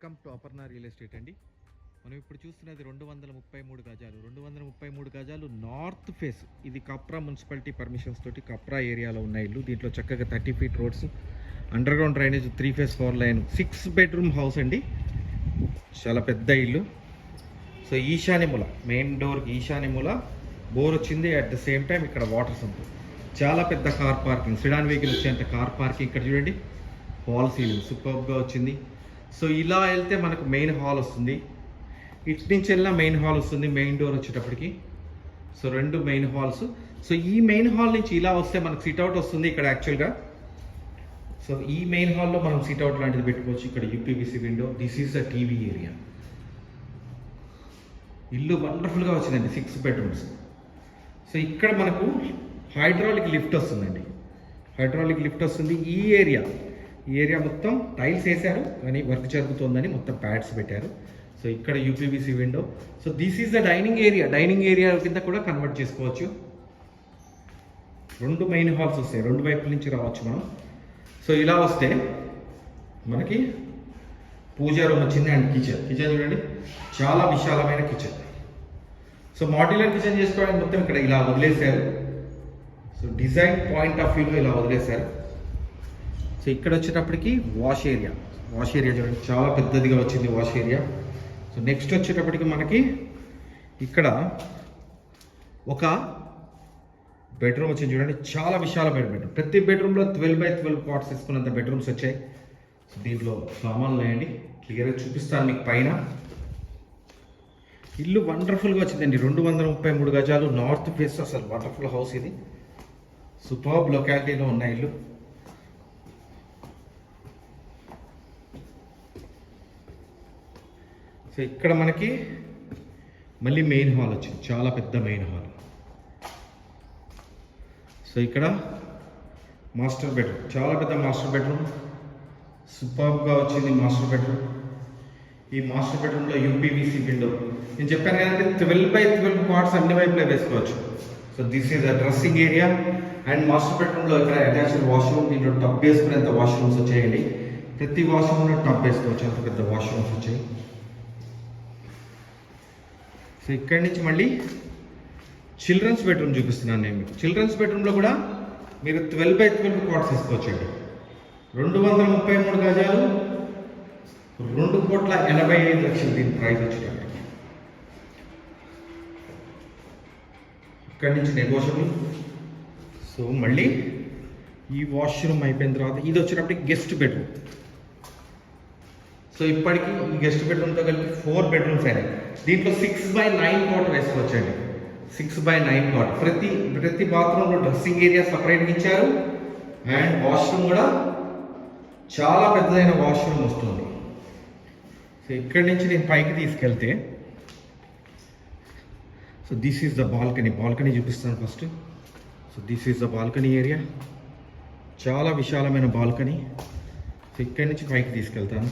Welcome to Aparna real estate అండి. మనం ఇప్పుడు చూస్తున్నది 233 గజాలు. 233 గజాలు నార్త్ ఫేస్. ఇది కప్రా మున్సిపాలిటీ పర్మిషన్స్ తోటి కప్రా ఏరియాలో ఉన్న ఇల్లు. దీంట్లో చక్కగా 30 feet roads, under ground drainage, 3 face 4 line, 6 bedroom house అండి. చాలా పెద్ద ఇల్లు. సో ఈశాన్యముల, మెయిన్ డోర్కి ఈశాన్యముల బోర్ వచ్చింది. అట్ ద సేమ్ టైం ఇక్కడ వాటర్ సంపు, చాలా పెద్ద కార్ పార్కింగ్, సిడాన్ వెహికల్ వచ్చేంత కార్ పార్కింగ్. ఇక్కడ చూడండి, హాల్ సీలింగ్ సూపర్గా వచ్చింది. సో ఇలా వెళ్తే మనకు మెయిన్ హాల్ వస్తుంది. ఇటు నుంచి వెళ్ళినా మెయిన్ హాల్ వస్తుంది. మెయిన్ డోర్ వచ్చేటప్పటికి సో 2 మెయిన్ హాల్స్. సో ఈ మెయిన్ హాల్ నుంచి ఇలా వస్తే మనకు సిట్అవుట్ వస్తుంది ఇక్కడ యాక్చువల్గా. సో ఈ మెయిన్ హాల్లో మనం సిట్అవుట్ లాంటిది పెట్టుకోవచ్చు. ఇక్కడ UPVC window. This is the TV area. ఇల్లు వండర్ఫుల్గా వచ్చిందండి, 6 బెడ్రూమ్స్. సో ఇక్కడ మనకు హైడ్రాలిక్ లిఫ్ట్ వస్తుందండి. హైడ్రాలిక్ లిఫ్ట్ వస్తుంది. ఈ ఏరియా మొత్తం టైల్స్ వేశారు, కానీ వర్క్ జరుగుతుందని మొత్తం ప్యాడ్స్ పెట్టారు. సో ఇక్కడ UPVC window. So this is the dining area. Dining area కింద కూడా కన్వర్ట్ చేసుకోవచ్చు. 2 మెయిన్ హాల్స్ వస్తాయి, 2 వైపుల నుంచి రావచ్చు మనం. సో ఇలా వస్తే మనకి పూజా రూమ్ వచ్చింది అండ్ కిచెన్ చూడండి, చాలా విశాలమైన కిచెన్. సో మాడ్యులర్ కిచెన్ చేసుకోవడానికి మొత్తం ఇక్కడ ఇలా వదిలేశారు. సో డిజైన్ పాయింట్ ఆఫ్ వ్యూలో ఇలా వదిలేశారు. సో ఇక్కడ వచ్చేటప్పటికి వాష్ ఏరియా చూడండి, చాలా పెద్దదిగా వచ్చింది వాష్ ఏరియా. సో నెక్స్ట్ వచ్చేటప్పటికి మనకి ఇక్కడ ఒక బెడ్రూమ్ వచ్చింది చూడండి, చాలా విశాలమైన బెడ్రూమ్. ప్రతి బెడ్రూమ్లో 12x12 కాట్స్ వేసుకున్నంత బెడ్రూమ్స్ వచ్చాయి. సో దీంట్లో సామాన్లు ఉన్నాయండి, క్లియర్గా చూపిస్తాను మీకు పైన. ఇల్లు వండర్ఫుల్గా వచ్చిందండి. 233 గజాలు, నార్త్ ఫేస్. అసలు వండర్ఫుల్ హౌస్ ఇది. సూపర్బ్ లొకాలిటీలో ఉన్న ఇల్లు. సో ఇక్కడ మనకి మళ్ళీ మెయిన్ హాల్ వచ్చింది, చాలా పెద్ద మెయిన్ హాల్. సో ఇక్కడ మాస్టర్ బెడ్రూమ్, చాలా పెద్ద మాస్టర్ బెడ్రూమ్. సూపర్గా వచ్చింది మాస్టర్ బెడ్రూమ్. ఈ మాస్టర్ బెడ్రూమ్లో యూపీవీసీ విండో. నేను చెప్పాను కదంటే 12x12 కాట్స్ అన్ని వైపులో వేసుకోవచ్చు. So this is the dressing area. And master బెడ్రూమ్లో ఇక్కడ అటాచ్డ్ వాష్రూమ్. దీంట్లో టబ్ వేసుకునేంత వాష్రూమ్స్ వచ్చాయండి. ప్రతి వాష్రూమ్లో టబ్ వేసుకోవచ్చు, అంత పెద్ద వాష్రూమ్స్ వచ్చాయి. సో ఇక్కడి నుంచి మళ్ళీ చిల్డ్రన్స్ బెడ్రూమ్ చూపిస్తున్నాను నేను మీకు. చిల్డ్రన్స్ బెడ్రూమ్లో కూడా మీరు 12x12 కాట్స్ వేసుకోవచ్చండి. 233 గజాలు, 2,85,00,000 దీని ప్రైస్ వచ్చేటప్పటికి. ఇక్కడి నుంచి నెగోషియబుల్. సో మళ్ళీ ఈ వాష్రూమ్ అయిపోయిన తర్వాత ఇది వచ్చేటప్పటికి గెస్ట్ బెడ్రూమ్. సో ఇప్పటికీ ఈ గెస్ట్ బెడ్రూమ్తో కలిపి 4 బెడ్రూమ్స్ అయినాయి. దీంట్లో 6x9 కాట్ వేసుకోవచ్చండి. 6x9 cot. ప్రతి బాత్రూంలో డ్రెస్సింగ్ ఏరియా సపరేట్గా ఇచ్చారు. అండ్ వాష్రూమ్ కూడా చాలా పెద్దదైన వాష్రూమ్ వస్తుంది. సో ఇక్కడి నుంచి నేను పైకి తీసుకెళ్తే, so this is the balcony చూపిస్తాను first. So this is the balcony area, చాలా విశాలమైన బాల్కనీ. సో ఇక్కడి నుంచి పైకి తీసుకెళ్తాను.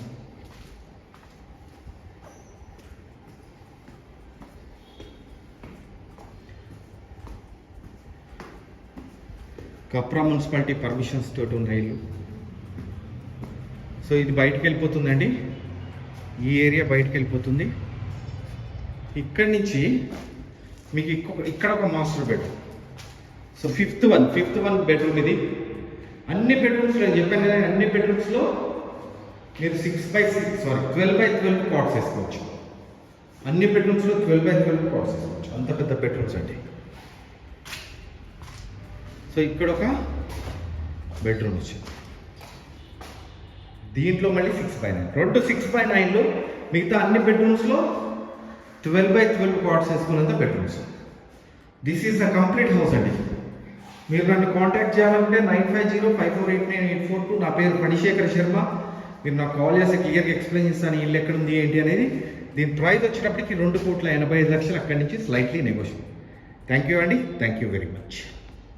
కప్రా మున్సిపాలిటీ పర్మిషన్స్ తోటి ఉన్న ఇల్లు. సో ఇది బయటికి వెళ్ళిపోతుందండి, ఈ ఏరియా బయటికి వెళ్ళిపోతుంది. ఇక్కడి నుంచి మీకు ఇక్కడ ఒక master bedroom. So fifth one bedroom ఇది. అన్ని బెడ్రూమ్స్లో చెప్పాను కదా, అన్ని బెడ్రూమ్స్లో మీరు 12x12 కాట్స్ వేసుకోవచ్చు. అన్ని బెడ్రూమ్స్లో 12x12 కాట్స్ వేసుకోవచ్చు, అంత పెద్ద బెడ్రూమ్స్ అండి. సో ఇక్కడ ఒక బెడ్రూమ్ వచ్చింది. దీంట్లో మళ్ళీ 6x9, 2 6x9లో మిగతా అన్ని బెడ్రూమ్స్లో 12x12 కాట్స్ వేసుకున్నంత bedrooms. This is the complete house అండి. మీరు నన్ను కాంటాక్ట్ చేయాలంటే 9505489842. నా పేరు ఫణిశేఖర్ శర్మ. మీరు నాకు కాల్ చేస్తే క్లియర్గా ఎక్స్ప్లెయిన్ చేస్తాను ఇల్లు ఎక్కడుంది ఏంటి అనేది. దీని ప్రైస్ వచ్చేటప్పటికి 2,85,00,000. అక్కడి నుంచి స్లైట్లీ నెగోషియబుల్. థ్యాంక్ యూ అండి, థ్యాంక్ యూ వెరీ మచ్.